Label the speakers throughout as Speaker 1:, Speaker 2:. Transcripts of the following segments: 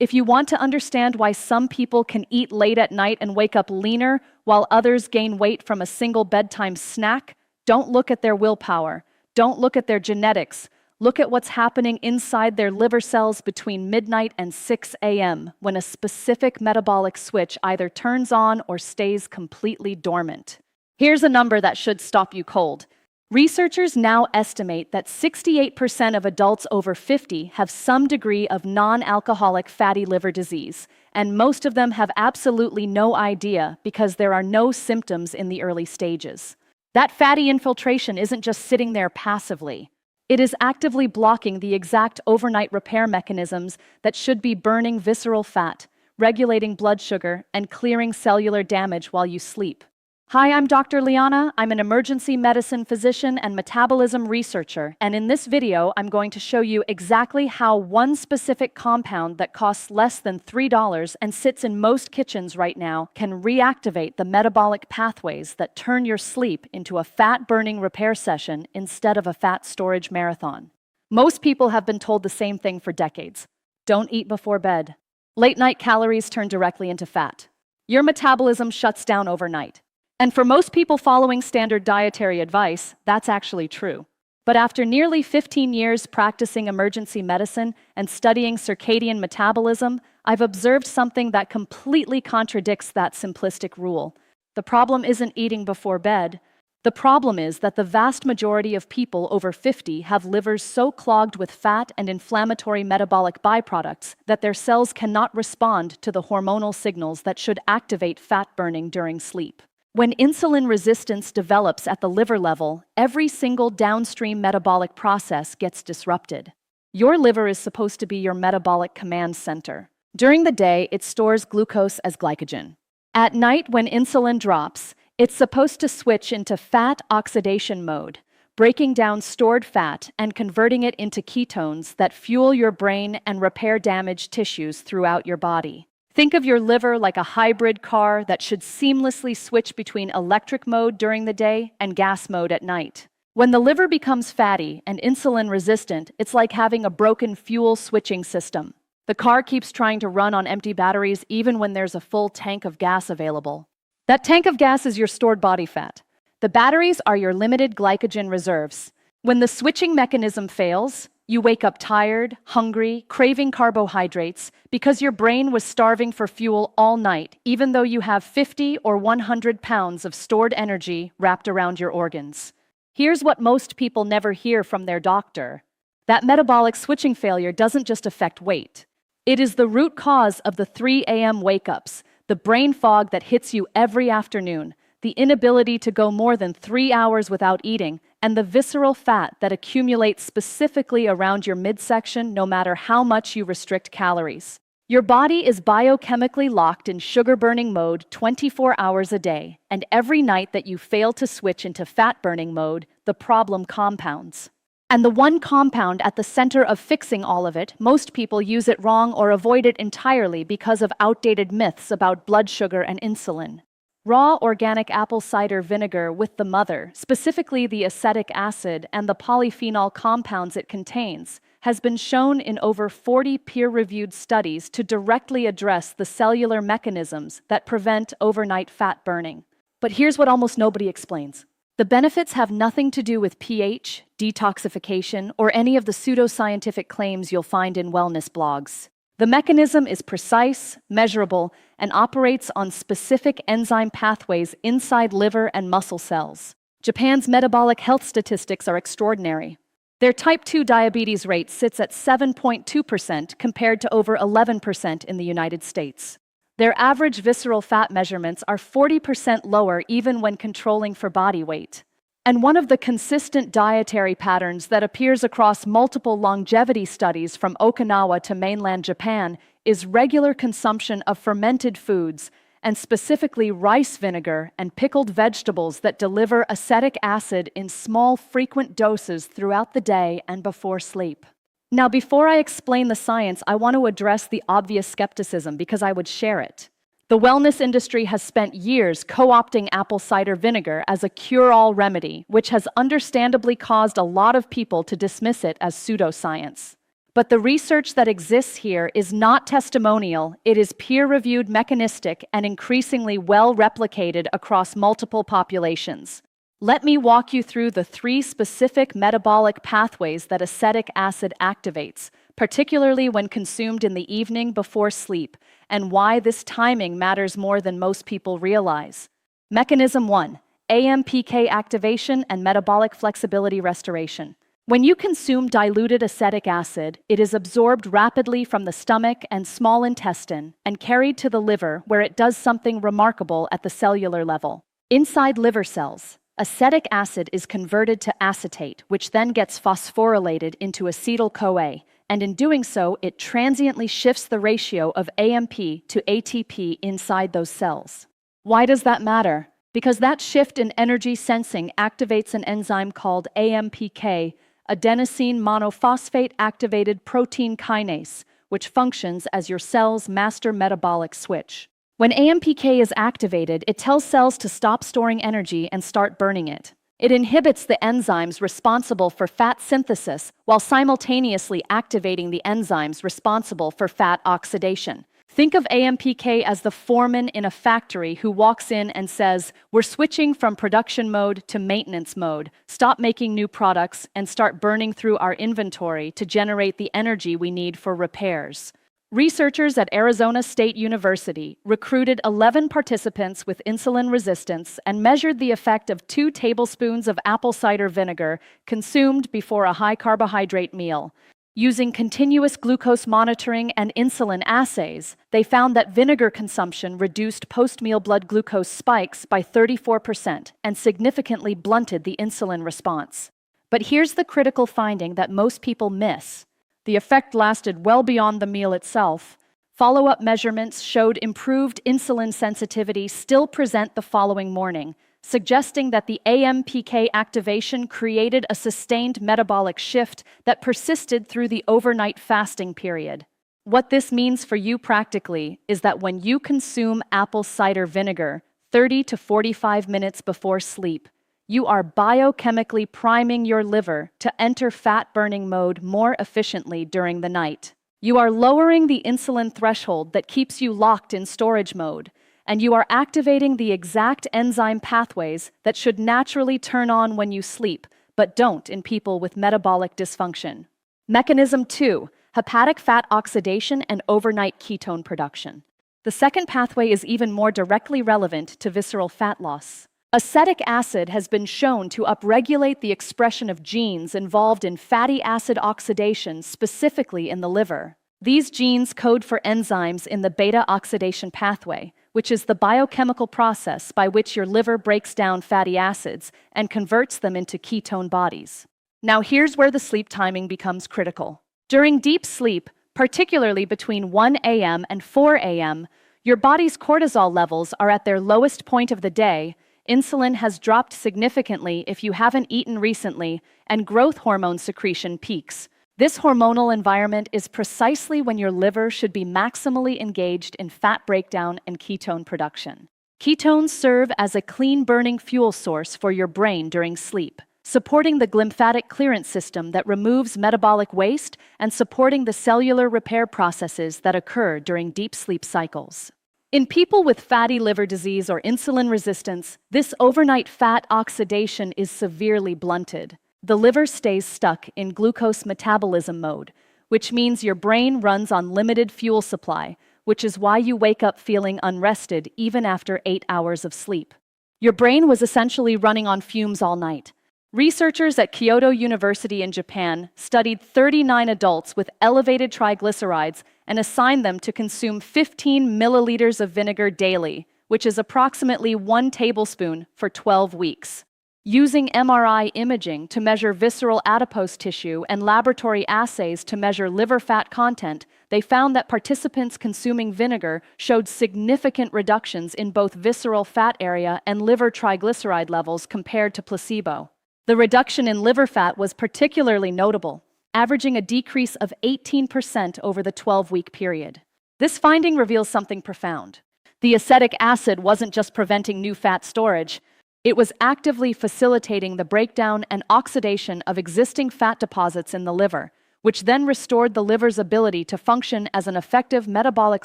Speaker 1: If you want to understand why some people can eat late at night and wake up leaner, while others gain weight from a single bedtime snack, don't look at their willpower. Don't look at their genetics. Look at what's happening inside their liver cells between midnight and 6 a.m. when a specific metabolic switch either turns on or stays completely dormant. Here's a number that should stop you cold. Researchers now estimate that 68% of adults over 50 have some degree of non-alcoholic fatty liver disease, and most of them have absolutely no idea because there are no symptoms in the early stages. That fatty infiltration isn't just sitting there passively. It is actively blocking the exact overnight repair mechanisms that should be burning visceral fat, regulating blood sugar, and clearing cellular damage while you sleep. Hi, I'm Dr. Liana. I'm an emergency medicine physician and metabolism researcher, and in this video, I'm going to show you exactly how one specific compound that costs less than $3 and sits in most kitchens right now can reactivate the metabolic pathways that turn your sleep into a fat-burning repair session instead of a fat storage marathon. Most people have been told the same thing for decades. Don't eat before bed. Late-night calories turn directly into fat. Your metabolism shuts down overnight. And for most people following standard dietary advice, that's actually true. But after nearly 15 years practicing emergency medicine and studying circadian metabolism, I've observed something that completely contradicts that simplistic rule. The problem isn't eating before bed. The problem is that the vast majority of people over 50 have livers so clogged with fat and inflammatory metabolic byproducts that their cells cannot respond to the hormonal signals that should activate fat burning during sleep. When insulin resistance develops at the liver level, every single downstream metabolic process gets disrupted. Your liver is supposed to be your metabolic command center. During the day, it stores glucose as glycogen. At night, when insulin drops, it's supposed to switch into fat oxidation mode, breaking down stored fat and converting it into ketones that fuel your brain and repair damaged tissues throughout your body. Think of your liver like a hybrid car that should seamlessly switch between electric mode during the day and gas mode at night. When the liver becomes fatty and insulin resistant, it's like having a broken fuel switching system. The car keeps trying to run on empty batteries even when there's a full tank of gas available. That tank of gas is your stored body fat. The batteries are your limited glycogen reserves. When the switching mechanism fails, you wake up tired, hungry, craving carbohydrates because your brain was starving for fuel all night, even though you have 50 or 100 pounds of stored energy wrapped around your organs. Here's what most people never hear from their doctor. That metabolic switching failure doesn't just affect weight. It is the root cause of the 3 a.m. wake-ups, the brain fog that hits you every afternoon, the inability to go more than 3 hours without eating, and the visceral fat that accumulates specifically around your midsection no matter how much you restrict calories. Your body is biochemically locked in sugar-burning mode 24 hours a day, and every night that you fail to switch into fat-burning mode, the problem compounds. And the one compound at the center of fixing all of it, most people use it wrong or avoid it entirely because of outdated myths about blood sugar and insulin. Raw organic apple cider vinegar with the mother, specifically the acetic acid and the polyphenol compounds it contains, has been shown in over 40 peer-reviewed studies to directly address the cellular mechanisms that prevent overnight fat burning. But here's what almost nobody explains. The benefits have nothing to do with pH, detoxification, or any of the pseudoscientific claims you'll find in wellness blogs. The mechanism is precise, measurable, and operates on specific enzyme pathways inside liver and muscle cells. Japan's metabolic health statistics are extraordinary. Their type 2 diabetes rate sits at 7.2% compared to over 11% in the United States. Their average visceral fat measurements are 40% lower even when controlling for body weight. And one of the consistent dietary patterns that appears across multiple longevity studies from Okinawa to mainland Japan is regular consumption of fermented foods, and specifically rice vinegar and pickled vegetables that deliver acetic acid in small, frequent doses throughout the day and before sleep. Now, before I explain the science, I want to address the obvious skepticism because I would share it. The wellness industry has spent years co-opting apple cider vinegar as a cure-all remedy, which has understandably caused a lot of people to dismiss it as pseudoscience. But the research that exists here is not testimonial, it is peer-reviewed, mechanistic, and increasingly well replicated across multiple populations. Let me walk you through the 3 specific metabolic pathways that acetic acid activates, particularly when consumed in the evening before sleep, and why this timing matters more than most people realize. Mechanism 1: AMPK activation and metabolic flexibility restoration. When you consume diluted acetic acid, it is absorbed rapidly from the stomach and small intestine and carried to the liver, where it does something remarkable at the cellular level. Inside liver cells, acetic acid is converted to acetate, which then gets phosphorylated into acetyl-CoA, and in doing so, it transiently shifts the ratio of AMP to ATP inside those cells. Why does that matter? Because that shift in energy sensing activates an enzyme called AMPK, adenosine monophosphate activated protein kinase, which functions as your cell's master metabolic switch. When AMPK is activated, it tells cells to stop storing energy and start burning it. It inhibits the enzymes responsible for fat synthesis while simultaneously activating the enzymes responsible for fat oxidation. Think of AMPK as the foreman in a factory who walks in and says, "We're switching from production mode to maintenance mode. Stop making new products and start burning through our inventory to generate the energy we need for repairs." Researchers at Arizona State University recruited 11 participants with insulin resistance and measured the effect of 2 tablespoons of apple cider vinegar consumed before a high-carbohydrate meal. Using continuous glucose monitoring and insulin assays, they found that vinegar consumption reduced post-meal blood glucose spikes by 34% and significantly blunted the insulin response. But here's the critical finding that most people miss. The effect lasted well beyond the meal itself. Follow-up measurements showed improved insulin sensitivity still present the following morning, suggesting that the AMPK activation created a sustained metabolic shift that persisted through the overnight fasting period. What this means for you practically is that when you consume apple cider vinegar 30 to 45 minutes before sleep, you are biochemically priming your liver to enter fat-burning mode more efficiently during the night. You are lowering the insulin threshold that keeps you locked in storage mode, and you are activating the exact enzyme pathways that should naturally turn on when you sleep, but don't in people with metabolic dysfunction. Mechanism 2: hepatic fat oxidation and overnight ketone production. The second pathway is even more directly relevant to visceral fat loss. Acetic acid has been shown to upregulate the expression of genes involved in fatty acid oxidation, specifically in the liver. These genes code for enzymes in the beta oxidation pathway, which is the biochemical process by which your liver breaks down fatty acids and converts them into ketone bodies. Now here's where the sleep timing becomes critical. During deep sleep, particularly between 1 a.m. and 4 a.m., your body's cortisol levels are at their lowest point of the day. Insulin has dropped significantly if you haven't eaten recently, and growth hormone secretion peaks. This hormonal environment is precisely when your liver should be maximally engaged in fat breakdown and ketone production. Ketones serve as a clean-burning fuel source for your brain during sleep, supporting the glymphatic clearance system that removes metabolic waste and supporting the cellular repair processes that occur during deep sleep cycles. In people with fatty liver disease or insulin resistance, this overnight fat oxidation is severely blunted. The liver stays stuck in glucose metabolism mode, which means your brain runs on limited fuel supply, which is why you wake up feeling unrested even after 8 hours of sleep. Your brain was essentially running on fumes all night. Researchers at Kyoto University in Japan studied 39 adults with elevated triglycerides and assigned them to consume 15 milliliters of vinegar daily, which is approximately 1 tablespoon, for 12 weeks. Using MRI imaging to measure visceral adipose tissue and laboratory assays to measure liver fat content, they found that participants consuming vinegar showed significant reductions in both visceral fat area and liver triglyceride levels compared to placebo. The reduction in liver fat was particularly notable, averaging a decrease of 18% over the 12-week period. This finding reveals something profound. The acetic acid wasn't just preventing new fat storage, it was actively facilitating the breakdown and oxidation of existing fat deposits in the liver, which then restored the liver's ability to function as an effective metabolic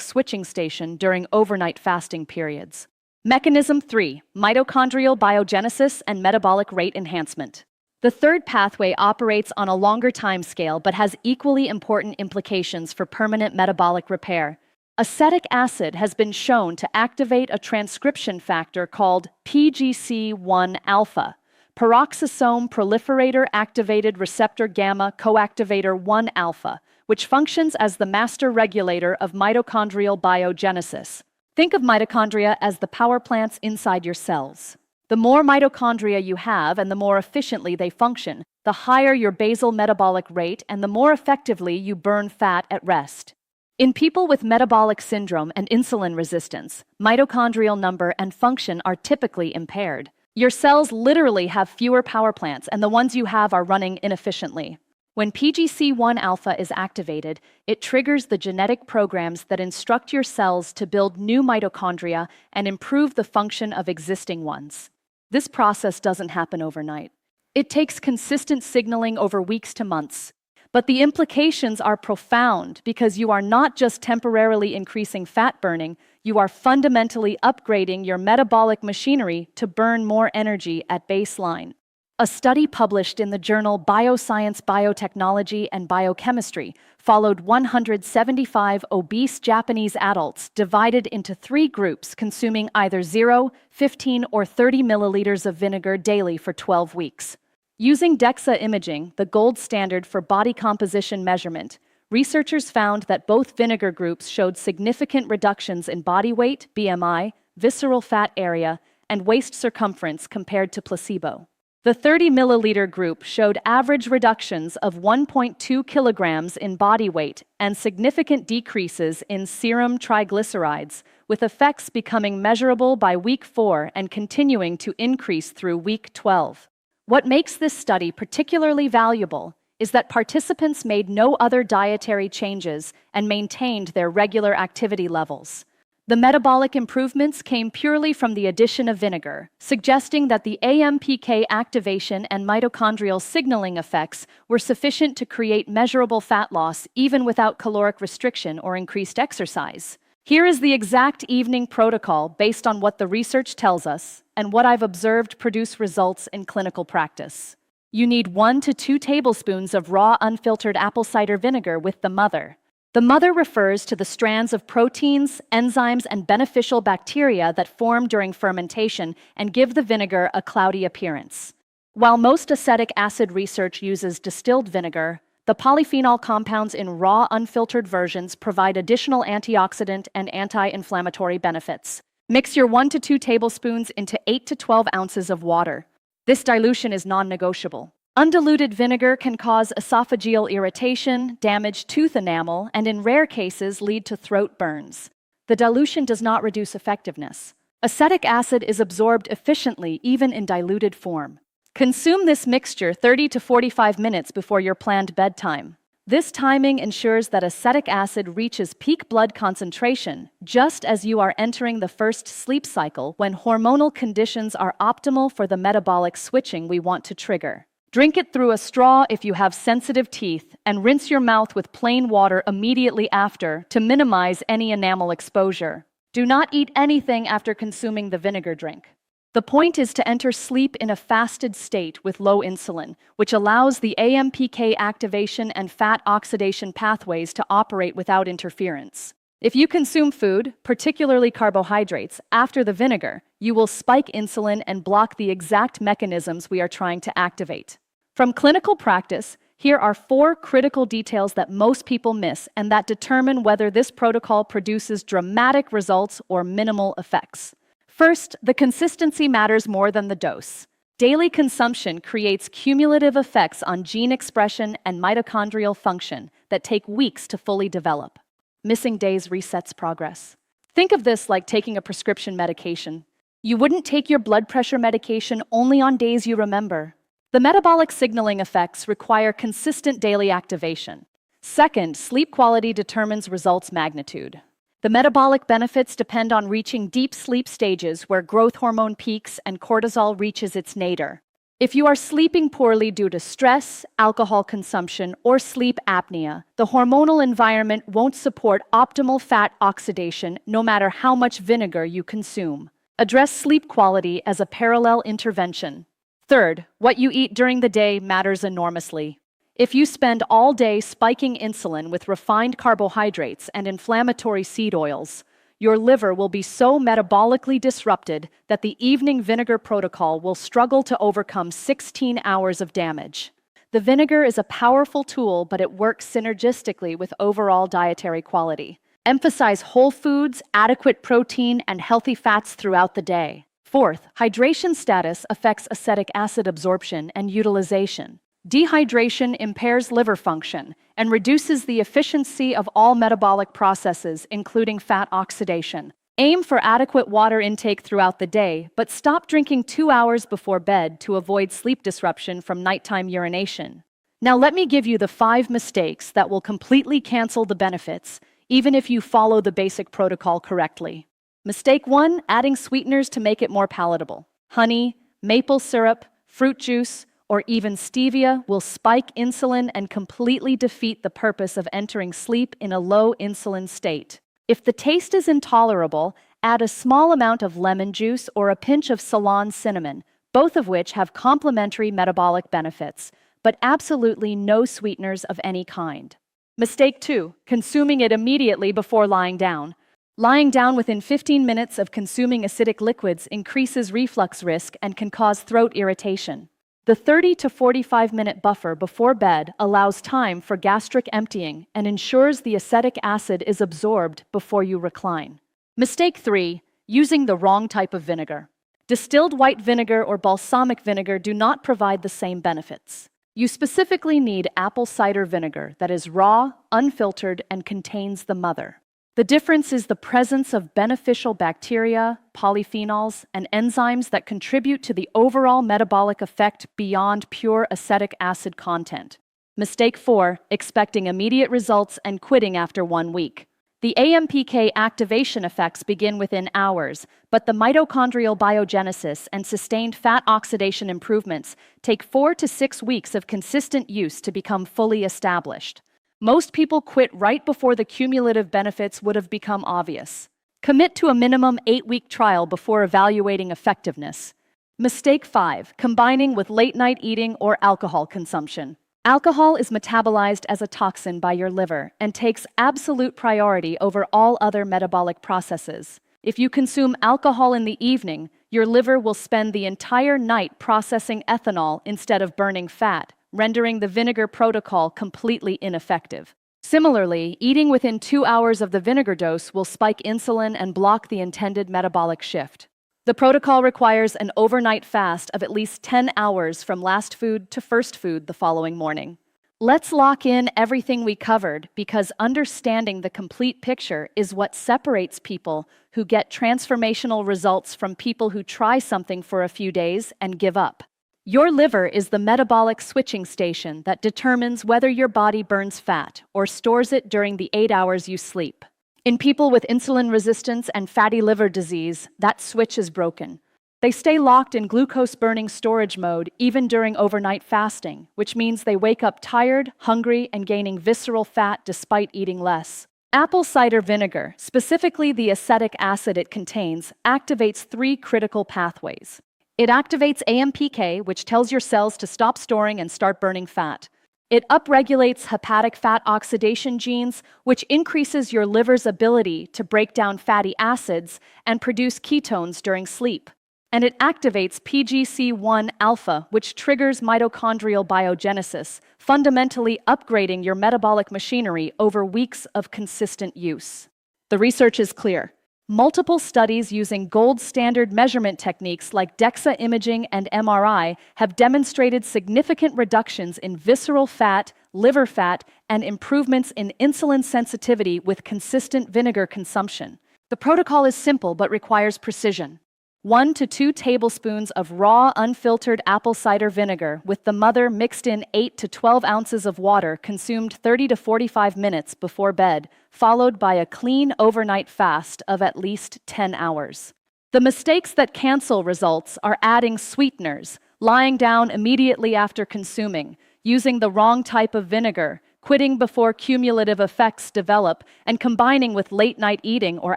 Speaker 1: switching station during overnight fasting periods. Mechanism 3: mitochondrial biogenesis and metabolic rate enhancement. The third pathway operates on a longer time scale but has equally important implications for permanent metabolic repair. Acetic acid has been shown to activate a transcription factor called PGC1 alpha, peroxisome proliferator activated receptor gamma coactivator 1 alpha, which functions as the master regulator of mitochondrial biogenesis. Think of mitochondria as the power plants inside your cells. The more mitochondria you have and the more efficiently they function, the higher your basal metabolic rate and the more effectively you burn fat at rest. In people with metabolic syndrome and insulin resistance, mitochondrial number and function are typically impaired. Your cells literally have fewer power plants, and the ones you have are running inefficiently. When PGC1 alpha is activated, it triggers the genetic programs that instruct your cells to build new mitochondria and improve the function of existing ones. This process doesn't happen overnight. It takes consistent signaling over weeks to months. But the implications are profound because you are not just temporarily increasing fat burning, you are fundamentally upgrading your metabolic machinery to burn more energy at baseline. A study published in the journal Bioscience, Biotechnology, and Biochemistry followed 175 obese Japanese adults divided into 3 groups consuming either 0, 15, or 30 milliliters of vinegar daily for 12 weeks. Using DEXA imaging, the gold standard for body composition measurement, researchers found that both vinegar groups showed significant reductions in body weight, BMI, visceral fat area, and waist circumference compared to placebo. The 30 milliliter group showed average reductions of 1.2 kilograms in body weight and significant decreases in serum triglycerides, with effects becoming measurable by week 4 and continuing to increase through week 12. What makes this study particularly valuable is that participants made no other dietary changes and maintained their regular activity levels. The metabolic improvements came purely from the addition of vinegar, suggesting that the AMPK activation and mitochondrial signaling effects were sufficient to create measurable fat loss even without caloric restriction or increased exercise. Here is the exact evening protocol based on what the research tells us and what I've observed produce results in clinical practice. You need 1 to 2 tablespoons of raw unfiltered apple cider vinegar with the mother. The mother refers to the strands of proteins, enzymes, and beneficial bacteria that form during fermentation and give the vinegar a cloudy appearance. While most acetic acid research uses distilled vinegar, the polyphenol compounds in raw, unfiltered versions provide additional antioxidant and anti-inflammatory benefits. Mix your 1 to 2 tablespoons into 8 to 12 ounces of water. This dilution is non-negotiable. Undiluted vinegar can cause esophageal irritation, damage tooth enamel, and in rare cases lead to throat burns. The dilution does not reduce effectiveness. Acetic acid is absorbed efficiently even in diluted form. Consume this mixture 30 to 45 minutes before your planned bedtime. This timing ensures that acetic acid reaches peak blood concentration just as you are entering the first sleep cycle when hormonal conditions are optimal for the metabolic switching we want to trigger. Drink it through a straw if you have sensitive teeth, and rinse your mouth with plain water immediately after to minimize any enamel exposure. Do not eat anything after consuming the vinegar drink. The point is to enter sleep in a fasted state with low insulin, which allows the AMPK activation and fat oxidation pathways to operate without interference. If you consume food, particularly carbohydrates, after the vinegar, you will spike insulin and block the exact mechanisms we are trying to activate. From clinical practice, here are 4 critical details that most people miss and that determine whether this protocol produces dramatic results or minimal effects. First, the consistency matters more than the dose. Daily consumption creates cumulative effects on gene expression and mitochondrial function that take weeks to fully develop. Missing days resets progress. Think of this like taking a prescription medication. You wouldn't take your blood pressure medication only on days you remember. The metabolic signaling effects require consistent daily activation. Second, sleep quality determines results magnitude. The metabolic benefits depend on reaching deep sleep stages where growth hormone peaks and cortisol reaches its nadir. If you are sleeping poorly due to stress, alcohol consumption, or sleep apnea, the hormonal environment won't support optimal fat oxidation no matter how much vinegar you consume. Address sleep quality as a parallel intervention. Third, what you eat during the day matters enormously. If you spend all day spiking insulin with refined carbohydrates and inflammatory seed oils, your liver will be so metabolically disrupted that the evening vinegar protocol will struggle to overcome 16 hours of damage. The vinegar is a powerful tool, but it works synergistically with overall dietary quality. Emphasize whole foods, adequate protein, and healthy fats throughout the day. Fourth, hydration status affects acetic acid absorption and utilization. Dehydration impairs liver function and reduces the efficiency of all metabolic processes, including fat oxidation. Aim for adequate water intake throughout the day, but stop drinking 2 hours before bed to avoid sleep disruption from nighttime urination. Now let me give you the 5 mistakes that will completely cancel the benefits, even if you follow the basic protocol correctly. Mistake 1, adding sweeteners to make it more palatable. Honey, maple syrup, fruit juice, or even stevia will spike insulin and completely defeat the purpose of entering sleep in a low insulin state. If the taste is intolerable, add a small amount of lemon juice or a pinch of Ceylon cinnamon, both of which have complementary metabolic benefits, but absolutely no sweeteners of any kind. Mistake 2, consuming it immediately before lying down. Lying down within 15 minutes of consuming acidic liquids increases reflux risk and can cause throat irritation. The 30 to 45-minute buffer before bed allows time for gastric emptying and ensures the acetic acid is absorbed before you recline. Mistake 3, using the wrong type of vinegar. Distilled white vinegar or balsamic vinegar do not provide the same benefits. You specifically need apple cider vinegar that is raw, unfiltered, and contains the mother. The difference is the presence of beneficial bacteria, polyphenols, and enzymes that contribute to the overall metabolic effect beyond pure acetic acid content. Mistake 4, expecting immediate results and quitting after 1 week. The AMPK activation effects begin within hours, but the mitochondrial biogenesis and sustained fat oxidation improvements take 4 to 6 weeks of consistent use to become fully established. Most people quit right before the cumulative benefits would have become obvious. Commit to a minimum 8-week trial before evaluating effectiveness. Mistake 5, combining with late-night eating or alcohol consumption. Alcohol is metabolized as a toxin by your liver and takes absolute priority over all other metabolic processes. If you consume alcohol in the evening, your liver will spend the entire night processing ethanol instead of burning fat, rendering the vinegar protocol completely ineffective. Similarly, eating within 2 hours of the vinegar dose will spike insulin and block the intended metabolic shift. The protocol requires an overnight fast of at least 10 hours from last food to first food the following morning. Let's lock in everything we covered, because understanding the complete picture is what separates people who get transformational results from people who try something for a few days and give up. Your liver is the metabolic switching station that determines whether your body burns fat or stores it during the 8 hours you sleep. In people with insulin resistance and fatty liver disease, that switch is broken. They stay locked in glucose-burning storage mode even during overnight fasting, which means they wake up tired, hungry, and gaining visceral fat despite eating less. Apple cider vinegar, specifically the acetic acid it contains, activates 3 critical pathways. It activates AMPK, which tells your cells to stop storing and start burning fat. It upregulates hepatic fat oxidation genes, which increases your liver's ability to break down fatty acids and produce ketones during sleep. And it activates PGC1 alpha, which triggers mitochondrial biogenesis, fundamentally upgrading your metabolic machinery over weeks of consistent use. The research is clear. Multiple studies using gold standard measurement techniques like DEXA imaging and MRI have demonstrated significant reductions in visceral fat, liver fat, and improvements in insulin sensitivity with consistent vinegar consumption. The protocol is simple but requires precision. 1 to 2 tablespoons of raw, unfiltered apple cider vinegar with the mother mixed in 8 to 12 ounces of water consumed 30 to 45 minutes before bed, followed by a clean overnight fast of at least 10 hours. The mistakes that cancel results are adding sweeteners, lying down immediately after consuming, using the wrong type of vinegar, quitting before cumulative effects develop, and combining with late-night eating or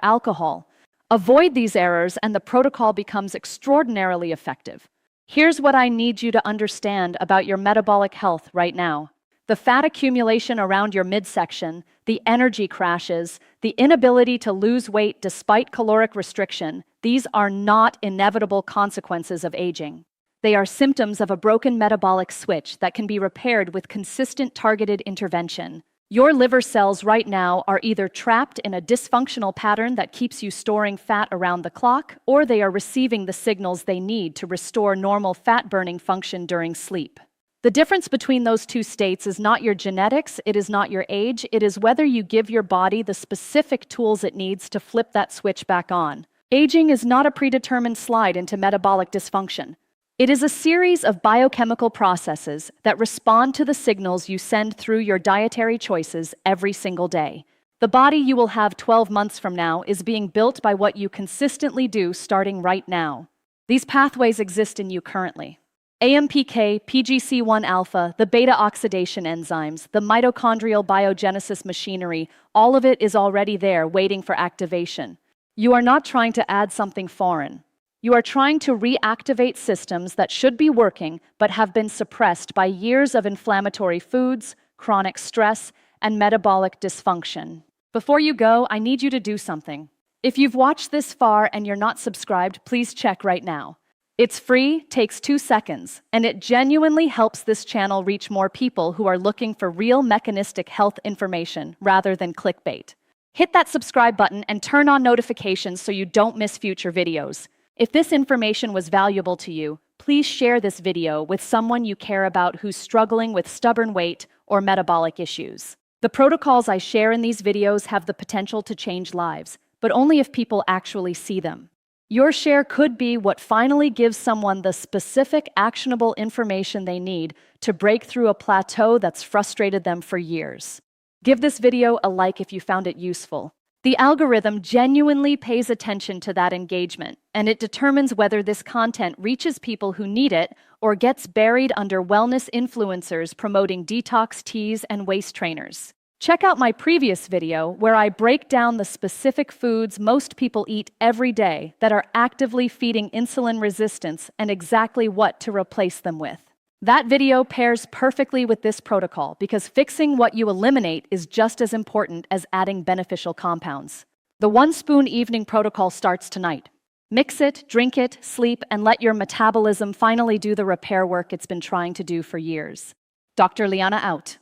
Speaker 1: alcohol. Avoid these errors and the protocol becomes extraordinarily effective. Here's what I need you to understand about your metabolic health right now. The fat accumulation around your midsection, the energy crashes, the inability to lose weight despite caloric restriction, these are not inevitable consequences of aging. They are symptoms of a broken metabolic switch that can be repaired with consistent targeted intervention. Your liver cells right now are either trapped in a dysfunctional pattern that keeps you storing fat around the clock, or they are receiving the signals they need to restore normal fat-burning function during sleep. The difference between those two states is not your genetics, it is not your age, it is whether you give your body the specific tools it needs to flip that switch back on. Aging is not a predetermined slide into metabolic dysfunction. It is a series of biochemical processes that respond to the signals you send through your dietary choices every single day. The body you will have 12 months from now is being built by what you consistently do starting right now. These pathways exist in you currently. AMPK, PGC1 alpha, the beta oxidation enzymes, the mitochondrial biogenesis machinery, all of it is already there waiting for activation. You are not trying to add something foreign. You are trying to reactivate systems that should be working but have been suppressed by years of inflammatory foods, chronic stress, and metabolic dysfunction. Before you go, I need you to do something. If you've watched this far and you're not subscribed, please check right now. It's free, takes 2 seconds, and it genuinely helps this channel reach more people who are looking for real mechanistic health information rather than clickbait. Hit that subscribe button and turn on notifications so you don't miss future videos. If this information was valuable to you, please share this video with someone you care about who's struggling with stubborn weight or metabolic issues. The protocols I share in these videos have the potential to change lives, but only if people actually see them. Your share could be what finally gives someone the specific, actionable information they need to break through a plateau that's frustrated them for years. Give this video a like if you found it useful. The algorithm genuinely pays attention to that engagement, and it determines whether this content reaches people who need it or gets buried under wellness influencers promoting detox teas and waist trainers. Check out my previous video where I break down the specific foods most people eat every day that are actively feeding insulin resistance and exactly what to replace them with. That video pairs perfectly with this protocol because fixing what you eliminate is just as important as adding beneficial compounds. The 1 spoon evening protocol starts tonight. Mix it, drink it, sleep, and let your metabolism finally do the repair work it's been trying to do for years. Dr. Liana out.